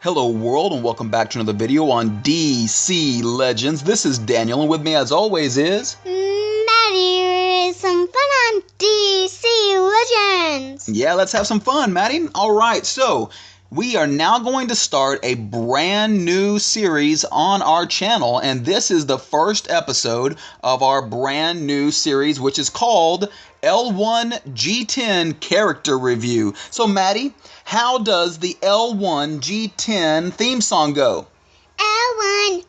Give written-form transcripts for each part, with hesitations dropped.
Hello world, and welcome back to another video on DC Legends. This is Daniel, and with me as always is Maddie with some fun on DC Legends. Yeah, let's have some fun, Maddie. Alright, so we are now going to start a brand new series on our channel, and this is the first episode of our brand new series, which is called L1G10 Character Review. So Maddie, how does the L1G10 theme song go? L1G10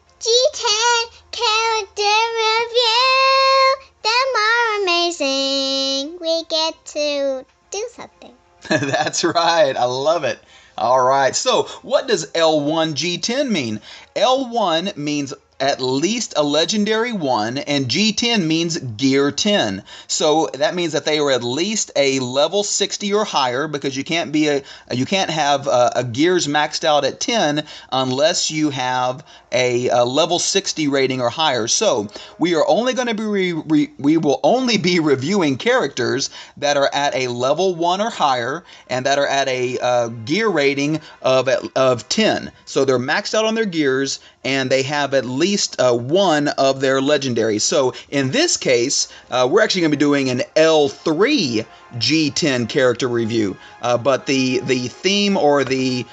Character Review. Them are amazing. We get to do something. That's right. I love it. All right. So what does L1G10 mean? L1 means at least a legendary 1, and G10 means gear 10. So that means that they are at least a level 60 or higher, because you can't have a gears maxed out at 10 unless you have a level 60 rating or higher. So we are only going to be we will only be reviewing characters that are at a level 1 or higher and that are at a gear rating of 10. So they're maxed out on their gears and they have at least one of their legendaries. So in this case, we're actually going to be doing an L3 G10 character review. But the theme or the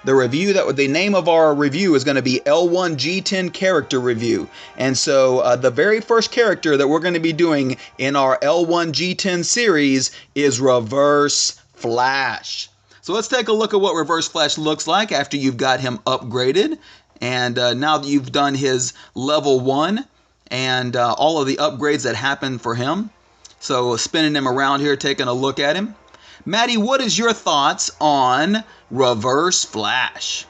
review, the name of our review is going to be L1G10 character review. And so the very first character that we're going to be doing in our L1G10 series is Reverse Flash. So let's take a look at what Reverse Flash looks like after you've got him upgraded. And now that you've done his level 1 and all of the upgrades that happened for him. So spinning him around here, taking a look at him. Maddie, what is your thoughts on Reverse Flash?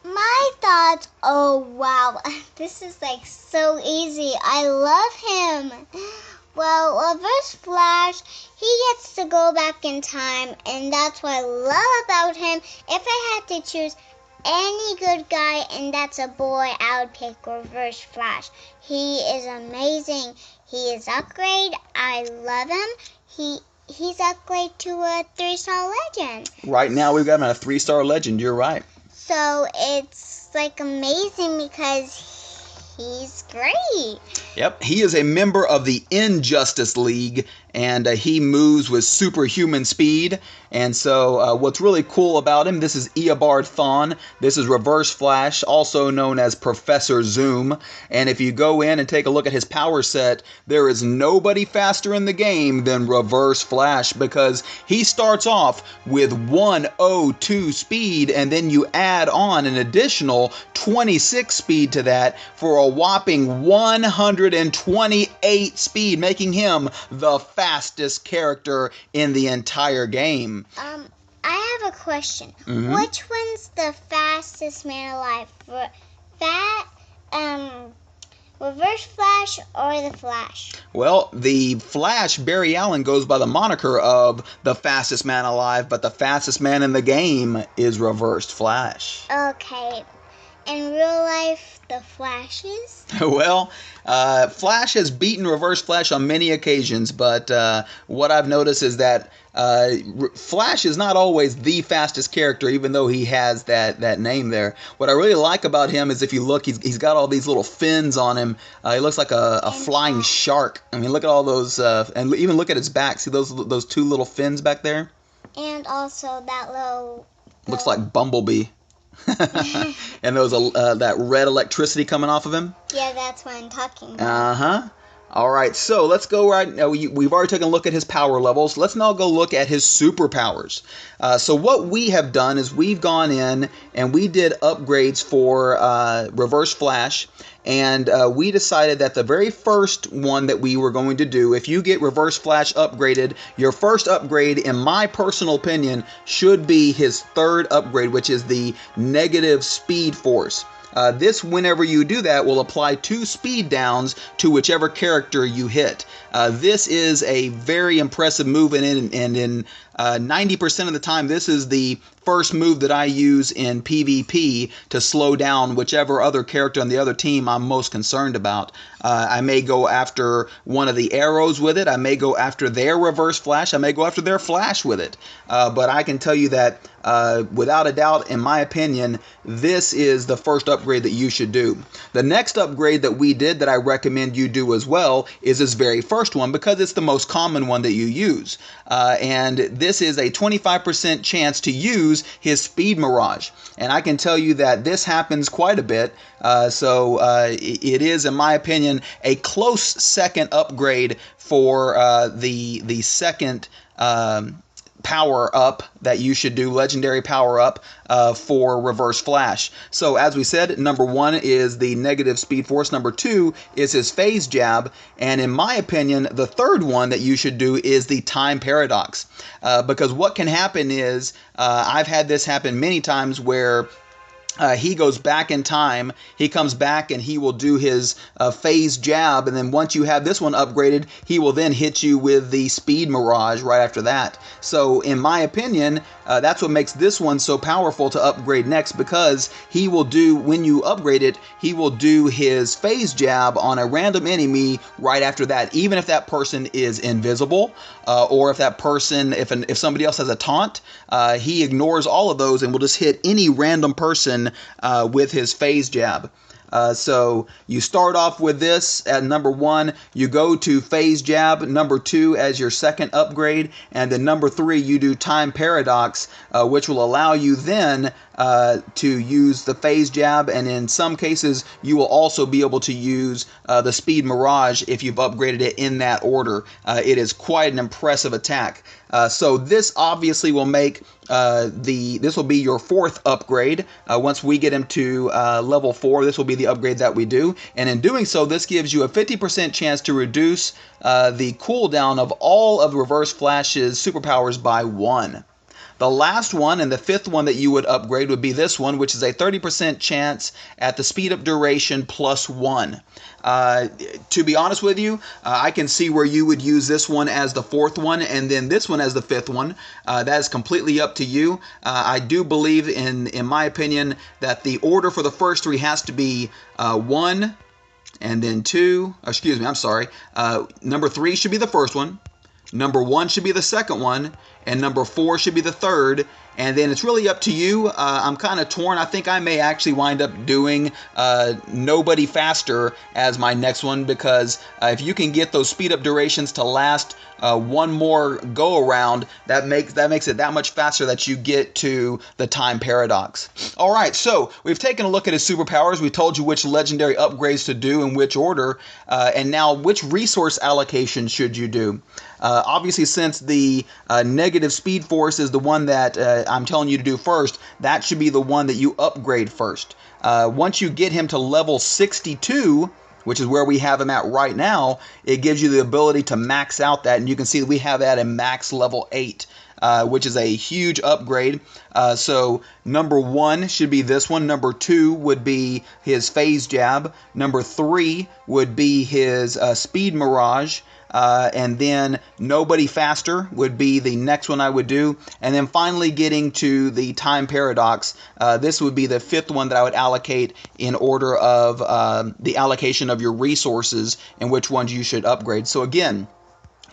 My thoughts, oh wow, this is like so easy. I love him. Well, Reverse Flash, he gets to go back in time, and that's what I love about him. If I had to choose any good guy, and that's a boy, I would pick Reverse Flash. He is amazing. He is upgrade. I love him. He's upgrade to a 3-star legend. Right now we've got him at a 3-star legend. You're right. So it's like amazing because he's great. Yep, he is a member of the Injustice League, and he moves with superhuman speed. And so what's really cool about him, this is Eobard Thawne. This is Reverse Flash, also known as Professor Zoom. And if you go in and take a look at his power set, there is nobody faster in the game than Reverse Flash, because he starts off with 102 speed, and then you add on an additional 26 speed to that for a whopping 128 speed, making him the fastest character in the entire game. I have a question. Mm-hmm. Which one's the fastest man alive? Reverse Flash or the Flash? Well, the Flash, Barry Allen, goes by the moniker of the fastest man alive, but the fastest man in the game is Reverse Flash. Okay. In real life, the Flashes? Well, Flash has beaten Reverse Flash on many occasions, but what I've noticed is that Flash is not always the fastest character, even though he has that name there. What I really like about him is, if you look, he's got all these little fins on him. He looks like a flying shark. I mean, look at all those, and even look at his back. See those two little fins back there? And also that little... Looks like Bumblebee. And there was that red electricity coming off of him. Yeah, that's what I'm talking about. Uh-huh. All right, so let's go right now. We've already taken a look at his power levels. Let's now go look at his superpowers. So what we have done is we've gone in and we did upgrades for Reverse Flash. And we decided that the very first one that we were going to do, if you get Reverse Flash upgraded, your first upgrade, in my personal opinion, should be his third upgrade, which is the negative speed force. This, whenever you do that, will apply 2 speed downs to whichever character you hit. This is a very impressive move, and in 90% of the time, this is the first move that I use in PvP to slow down whichever other character on the other team I'm most concerned about. I may go after one of the arrows with it. I may go after their reverse flash. I may go after their flash with it. But I can tell you that without a doubt, in my opinion, this is the first upgrade that you should do. The next upgrade that we did that I recommend you do as well is this very first one, because it's the most common one that you use. And this is a 25% chance to use his Speed Mirage. And I can tell you that this happens quite a bit. So it is, in my opinion, a close second upgrade for the second power up that you should do, legendary power up for reverse flash. So as we said, number 1 is the negative speed force, number 2 is his phase jab, and in my opinion the third one that you should do is the time paradox, because what can happen is I've had this happen many times where he goes back in time, he comes back and he will do his phase jab, and then once you have this one upgraded, he will then hit you with the Speed Mirage right after that. So in my opinion, that's what makes this one so powerful to upgrade next, because he will do, when you upgrade it, he will do his phase jab on a random enemy right after that, even if that person is invisible, or if that person, if somebody else has a taunt, he ignores all of those and will just hit any random person with his phase jab. So you start off with this at number 1, you go to phase jab, number 2 as your second upgrade, and then number 3 you do time paradox, which will allow you then to use the phase jab, and in some cases you will also be able to use the Speed Mirage if you've upgraded it in that order. It is quite an impressive attack. So this obviously will make this will be your fourth upgrade. Once we get him to level 4, this will be the upgrade that we do, and in doing so, this gives you a 50% chance to reduce the cooldown of all of Reverse Flash's superpowers by 1. The last one and the fifth one that you would upgrade would be this one, which is a 30% chance at the speed up duration plus 1. To be honest with you, I can see where you would use this one as the fourth one and then this one as the fifth one. That is completely up to you. I do believe, in my opinion, that the order for the first 3 has to be 1 and then 2. Excuse me, I'm sorry. Number 3 should be the first one. Number 1 should be the second one, and number 4 should be the third, and then it's really up to you. I'm kind of torn. I think I may actually wind up doing Nobody Faster as my next one, because if you can get those speed up durations to last one more go around, that makes it that much faster that you get to the time paradox. All right, so we've taken a look at his superpowers. We told you which legendary upgrades to do in which order, and now which resource allocation should you do. Obviously, since the negative speed force is the one that I'm telling you to do first, that should be the one that you upgrade first. Once you get him to level 62, which is where we have him at right now, it gives you the ability to max out that, and you can see that we have that in max level 8. Which is a huge upgrade. So number 1 should be this one. Number 2 would be his phase jab. Number 3 would be his Speed Mirage. And then Nobody Faster would be the next one I would do. And then finally getting to the time paradox, this would be the fifth one that I would allocate in order of the allocation of your resources and which ones you should upgrade. So again,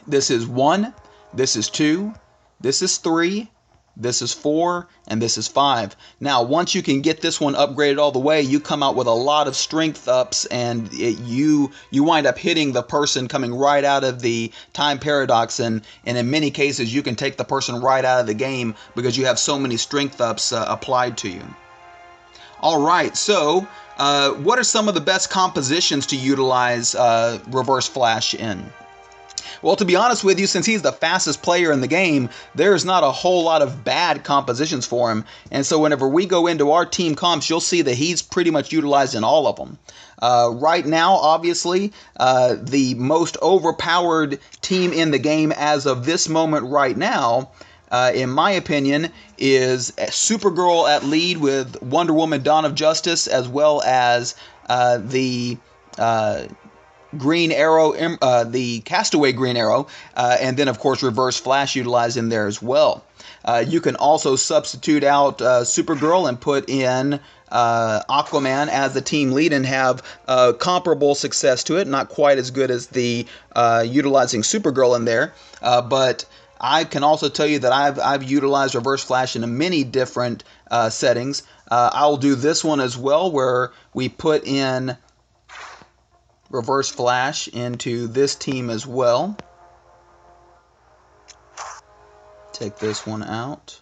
this is 1, this is 2, this is 3, this is 4, and this is 5. Now, once you can get this one upgraded all the way, you come out with a lot of strength ups, and you wind up hitting the person coming right out of the time paradox, and in many cases, you can take the person right out of the game because you have so many strength ups applied to you. All right, so what are some of the best compositions to utilize Reverse Flash in? Well, to be honest with you, since he's the fastest player in the game, there's not a whole lot of bad compositions for him. And so whenever we go into our team comps, you'll see that he's pretty much utilized in all of them. Right now, obviously, the most overpowered team in the game as of this moment right now, in my opinion, is Supergirl at lead with Wonder Woman Dawn of Justice, as well as the Green Arrow, the Castaway Green Arrow, and then of course Reverse Flash utilized in there as well. You can also substitute out Supergirl and put in Aquaman as the team lead and have comparable success to it. Not quite as good as the utilizing Supergirl in there, but I can also tell you that I've utilized Reverse Flash in many different settings. I'll do this one as well, where we put in Reverse Flash into this team as well. Take this one out.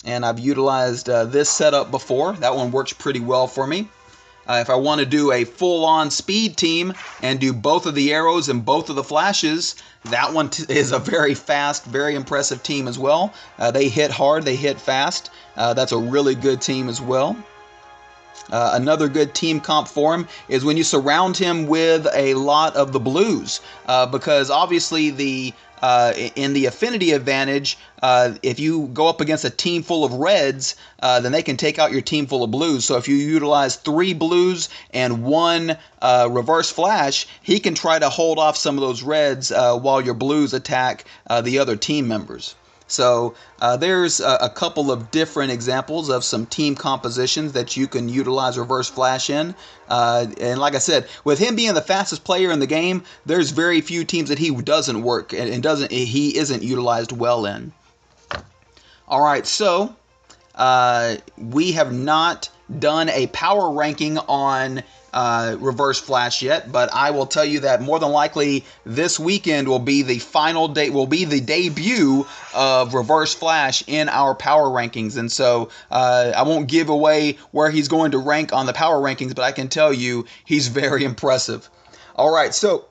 And I've utilized this setup before. That one works pretty well for me. If I want to do a full-on speed team and do both of the arrows and both of the flashes, that one is a very fast, very impressive team as well. They hit hard, they hit fast. That's a really good team as well. Another good team comp for him is when you surround him with a lot of the blues, because obviously in the affinity advantage, if you go up against a team full of reds, then they can take out your team full of blues. So if you utilize 3 blues and 1 reverse flash, he can try to hold off some of those reds while your blues attack the other team members. So there's a couple of different examples of some team compositions that you can utilize Reverse Flash in. And like I said, with him being the fastest player in the game, there's very few teams that he doesn't work and he isn't utilized well in. All right, so we have not done a power ranking on Reverse Flash yet, but I will tell you that more than likely this weekend will be the final day, will be the debut of Reverse Flash in our power rankings. And so I won't give away where he's going to rank on the power rankings, but I can tell you he's very impressive. All right, so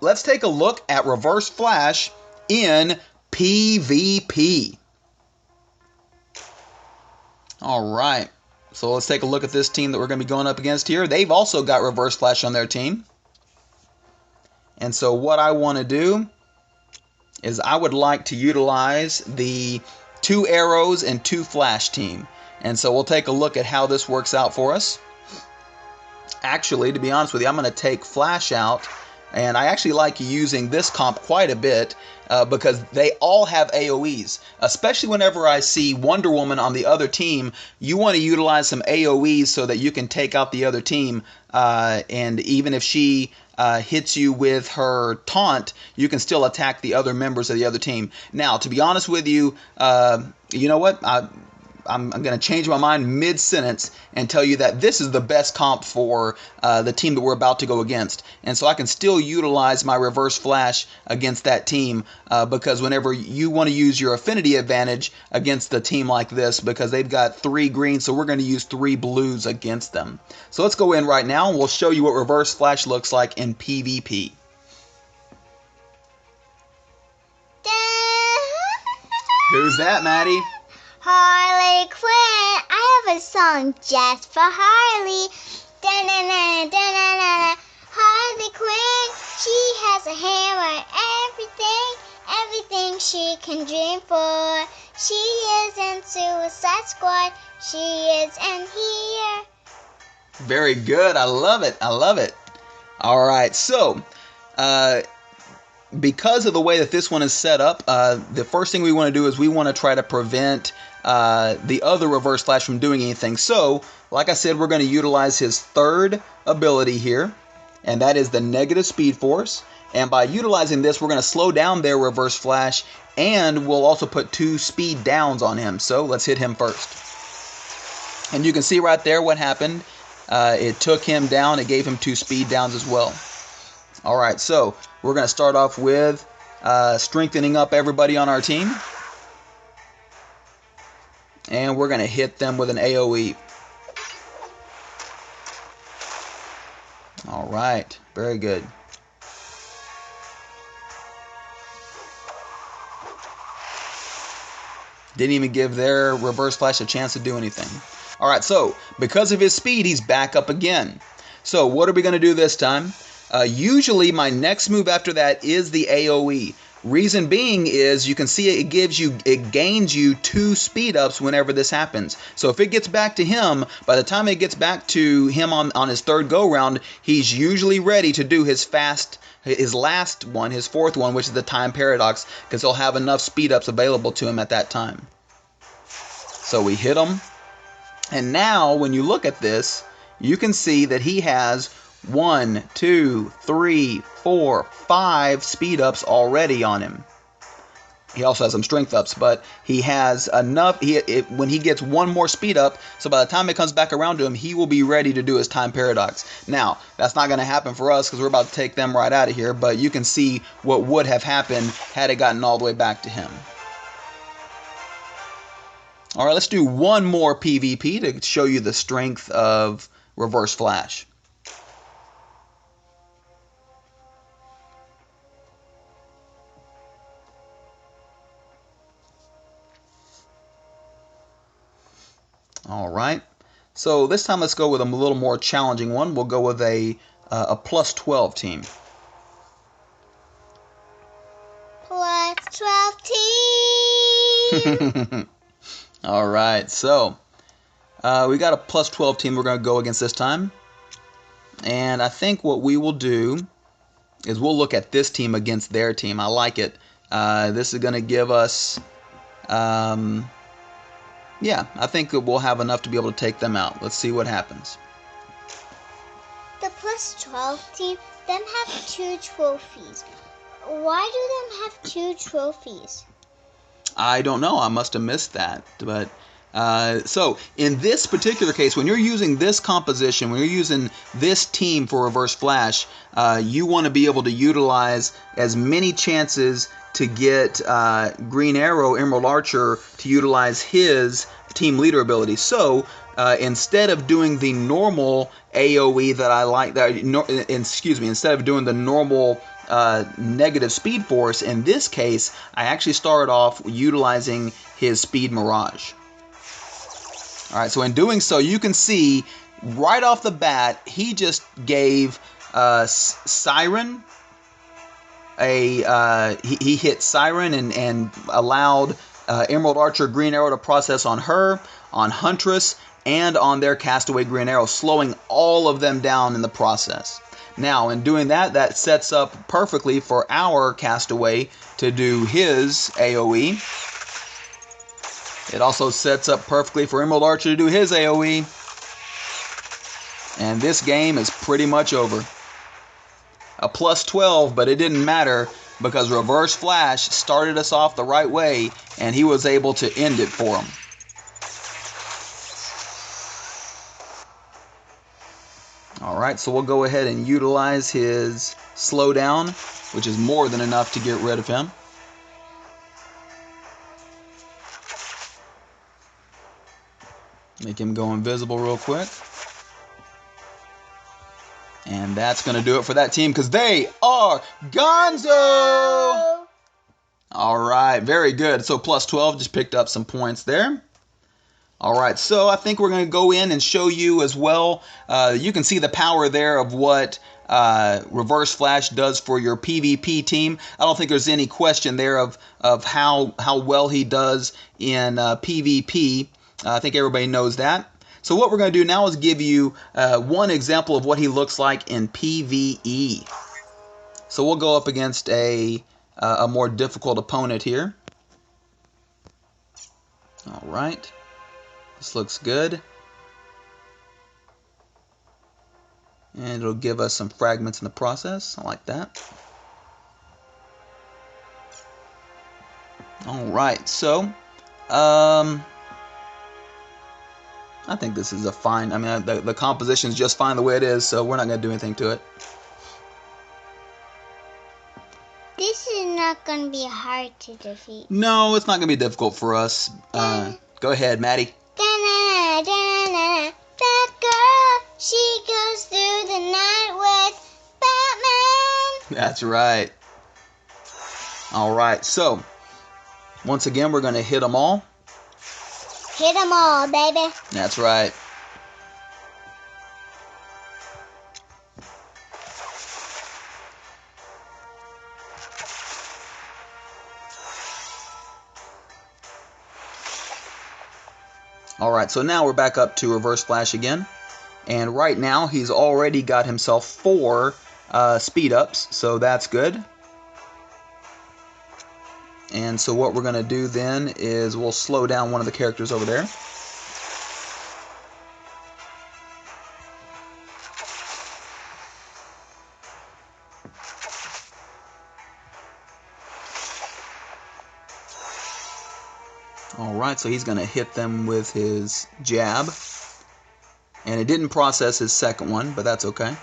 let's take a look at Reverse Flash in PvP. All right. So let's take a look at this team that we're going to be going up against here. They've also got Reverse Flash on their team. And so what I want to do is I would like to utilize the 2 arrows and 2 flash team. And so we'll take a look at how this works out for us. Actually, to be honest with you, I'm going to take Flash out. And I actually like using this comp quite a bit because they all have AoEs. Especially whenever I see Wonder Woman on the other team, you want to utilize some AoEs so that you can take out the other team. And even if she hits you with her taunt, you can still attack the other members of the other team. Now, to be honest with you, you know what? I'm going to change my mind mid-sentence and tell you that this is the best comp for the team that we're about to go against. And so I can still utilize my Reverse Flash against that team because whenever you want to use your affinity advantage against a team like this, because they've got 3 greens, so we're going to use 3 blues against them. So let's go in right now and we'll show you what Reverse Flash looks like in PvP. Who's that, Maddie? Harley Quinn. I have a song just for Harley. Da-na-na, da-na-na. Harley Quinn, she has a hammer. Everything she can dream for. She is in Suicide Squad. She is in here. Very good. I love it. I love it. All right. So, because of the way that this one is set up, the first thing we want to do is we want to try to prevent the other Reverse Flash from doing anything. So, like I said, we're going to utilize his 3rd ability here, and that is the negative speed force. And by utilizing this, we're going to slow down their Reverse Flash, and we'll also put 2 speed downs on him. So, let's hit him first. And you can see right there what happened. It took him down. It gave him 2 speed downs as well. All right, so we're going to start off with strengthening up everybody on our team. And we're going to hit them with an AoE. All right, very good. Didn't even give their Reverse Flash a chance to do anything. All right, so because of his speed, he's back up again. So what are we going to do this time? Usually my next move after that is the AoE. Reason being is you can see it gains you 2 speed ups whenever this happens. So if it gets back to him, by the time it gets back to him on his 3rd go round, he's usually ready to do his last one, his 4th one, which is the time paradox, because he'll have enough speed ups available to him at that time. So we hit him. And now when you look at this, you can see that he has 1, 2, 3, 4, 5 speed ups already on him. He also has some strength ups, but he has enough. When he gets one more speed up, so by the time it comes back around to him, he will be ready to do his time paradox. Now, that's not going to happen for us because we're about to take them right out of here, but you can see what would have happened had it gotten all the way back to him. All right, let's do one more PvP to show you the strength of Reverse Flash. All right, so this time let's go with a little more challenging one. We'll go with a plus 12 team. Plus 12 team. All right, so we got a plus 12 team we're going to go against this time. And I think what we will do is we'll look at this team against their team. I like it. This is going to give us... yeah, I think we'll have enough to be able to take them out. Let's see what happens. The plus 12 team, them have 2 trophies. Why do them have 2 trophies? I don't know. I must have missed that. But so in this particular case, when you're using this composition, when you're using this team for Reverse Flash, you want to be able to utilize as many chances to get Green Arrow, Emerald Archer, to utilize his team leader ability. So instead of doing the normal AoE that I like, instead of doing the normal negative speed force, in this case, I actually started off utilizing his speed mirage. All right, so in doing so, you can see right off the bat, he just gave Siren he hit Siren and allowed Emerald Archer Green Arrow to process on her, on Huntress, and on their Castaway Green Arrow, slowing all of them down in the process. Now, in doing that, that sets up perfectly for our Castaway to do his AoE. It also sets up perfectly for Emerald Archer to do his AoE. And this game is pretty much over. A plus 12, but it didn't matter because Reverse Flash started us off the right way and he was able to end it for him. Alright, so we'll go ahead and utilize his slowdown, which is more than enough to get rid of him. Make him go invisible real quick. And that's going to do it for that team because they are Gonzo! Alright, very good. So plus 12 just picked up some points there. Alright, so I think we're going to go in and show you as well. You can see the power there of what Reverse Flash does for your PvP team. I don't think there's any question there of how well he does in PvP. I think everybody knows that. So what we're going to do now is give you one example of what he looks like in PvE. So we'll go up against a more difficult opponent here. Alright. This looks good. And it'll give us some fragments in the process. I like that. Alright, so I think this is a fine, I mean, the composition is just fine the way it is, so we're not going to do anything to it. This is not going to be hard to defeat. No, it's not going to be difficult for us. Go ahead, Maddie. That girl, she goes through the night with Batman. That's right. Alright, so, once again, we're going to hit them all. Hit them all, baby. That's right. Alright, so now we're back up to Reverse Flash again. And right now, he's already got himself 4 speed ups, so that's good. And so what we're going to do then is we'll slow down one of the characters over there. Alright, so he's going to hit them with his jab. And it didn't process his second one, but that's okay.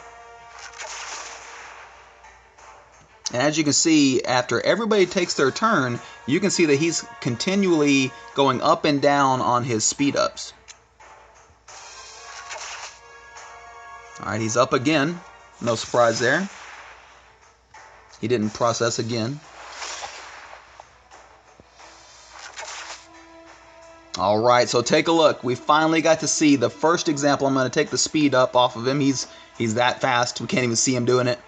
And as you can see, after everybody takes their turn, you can see that he's continually going up and down on his speed ups. Alright, he's up again. No surprise there. He didn't process again. Alright, so take a look. We finally got to see the first example. I'm going to take the speed up off of him. He's that fast. We can't even see him doing it.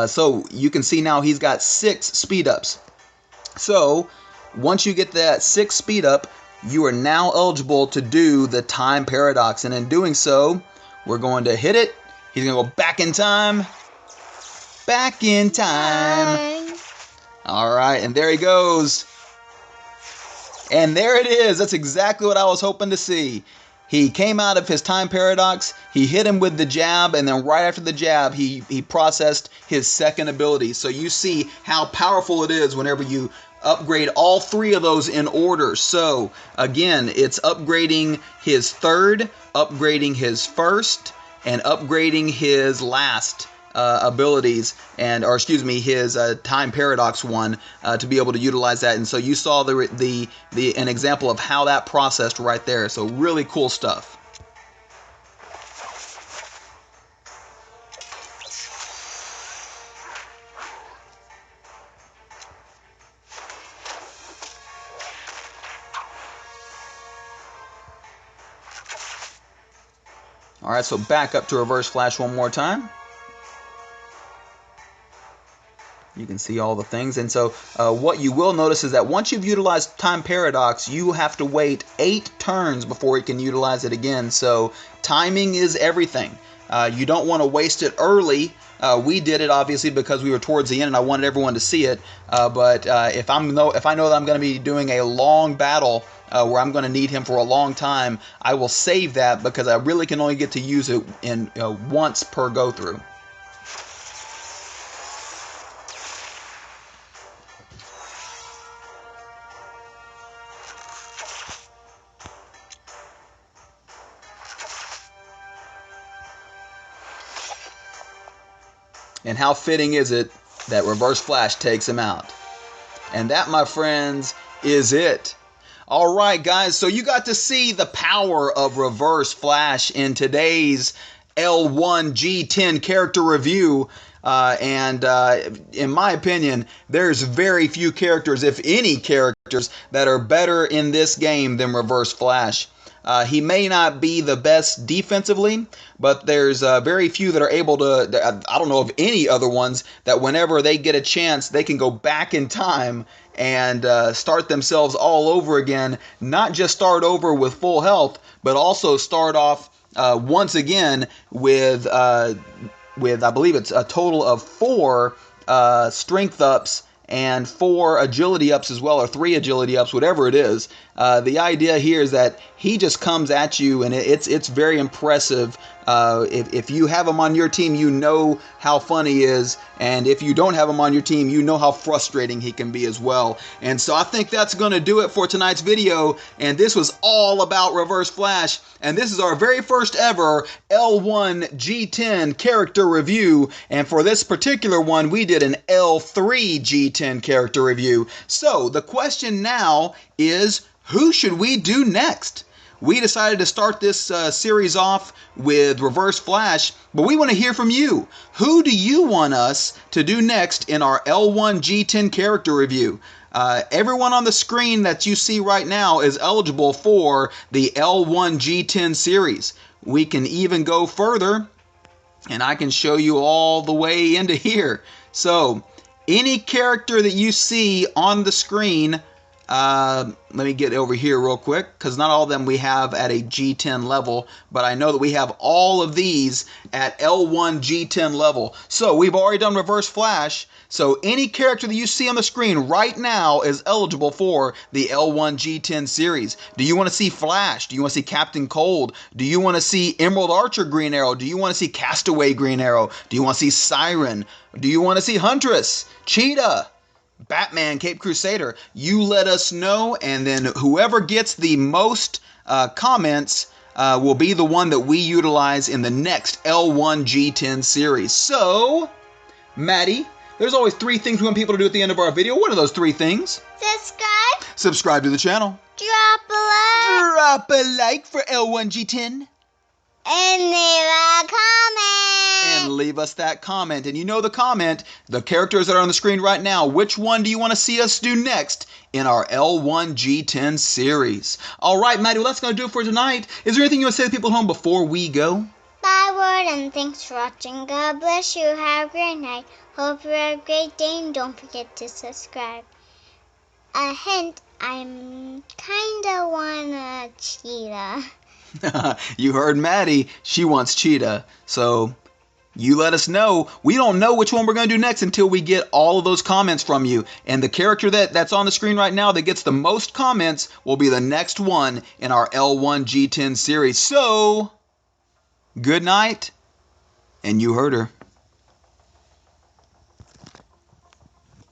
So you can see now he's got 6 speed ups. So once you get that 6 speed up, you are now eligible to do the time paradox. And in doing so, we're going to hit it. He's going to go back in time. Back in time. Alright, and there he goes. And there it is. That's exactly what I was hoping to see. He came out of his time paradox, he hit him with the jab, and then right after the jab, he processed his second ability. So you see how powerful it is whenever you upgrade all 3 of those in order. So again, it's upgrading his third, upgrading his first, and upgrading his last abilities, his time paradox one, to be able to utilize that. And so you saw an example of how that processed right there. So really cool stuff. All right, so back up to reverse flash one more time. You can see all the things. And so what you will notice is that once you've utilized time paradox, you have to wait 8 turns before you can utilize it again. So timing is everything. You don't want to waste it early. We did it obviously because we were towards the end and I wanted everyone to see it. But if I know that I'm going to be doing a long battle where I'm going to need him for a long time, I will save that because I really can only get to use it in once per go through. And how fitting is it that Reverse Flash takes him out? And that, my friends, is it. All right, guys, so you got to see the power of Reverse Flash in today's L1G10 character review. In my opinion, there's very few characters, if any characters, that are better in this game than Reverse Flash. He may not be the best defensively, but there's very few that are able to, I don't know of any other ones, that whenever they get a chance, they can go back in time and start themselves all over again. Not just start over with full health, but also start off once again with I believe it's a total of 4 strength ups and 4 agility ups as well, or 3 agility ups, whatever it is. The idea here is that he just comes at you, and it's very impressive. If you have him on your team, you know how fun he is, and if you don't have him on your team, you know how frustrating he can be as well. And so I think that's going to do it for tonight's video, and this was all about Reverse Flash, and this is our very first ever L1G10 character review, and for this particular one, we did an L3G10 character review. So the question now is, who should we do next? We decided to start this series off with Reverse Flash, but we want to hear from you. Who do you want us to do next in our L1G10 character review? Everyone on the screen that you see right now is eligible for the L1G10 series. We can even go further, and I can show you all the way into here. So, any character that you see on the screen, Let me get over here real quick, because not all of them we have at a G10 level, but I know that we have all of these at L1G10 level. So we've already done reverse flash. So any character that you see on the screen right now is eligible for the L1G10 series. Do you want to see Flash? Do you want to see Captain Cold? Do you want to see Emerald Archer Green Arrow? Do you want to see Castaway Green Arrow? Do you want to see Siren? Do you want to see Huntress? Cheetah? Batman, Cape Crusader? You let us know, and then whoever gets the most comments will be the one that we utilize in the next L1G10 series. So, Maddie, there's always 3 things we want people to do at the end of our video. What are those 3 things? Subscribe. Subscribe to the channel. Drop a like. Drop a like for L1G10. And leave a comment. And leave us that comment. And you know the comment, the characters that are on the screen right now, which one do you want to see us do next in our L1G10 series? All right, Maddie, well, that's going to do it for tonight. Is there anything you want to say to people at home before we go? Bye, word, and thanks for watching. God bless you. Have a great night. Hope you have a great day, and don't forget to subscribe. A hint, I'm kinda want a cheetah. You heard Maddie. She wants cheetah. So you let us know. We don't know which one we're going to do next until we get all of those comments from you. And the character that's on the screen right now that gets the most comments will be the next one in our L1G10 series. So, good night. And you heard her.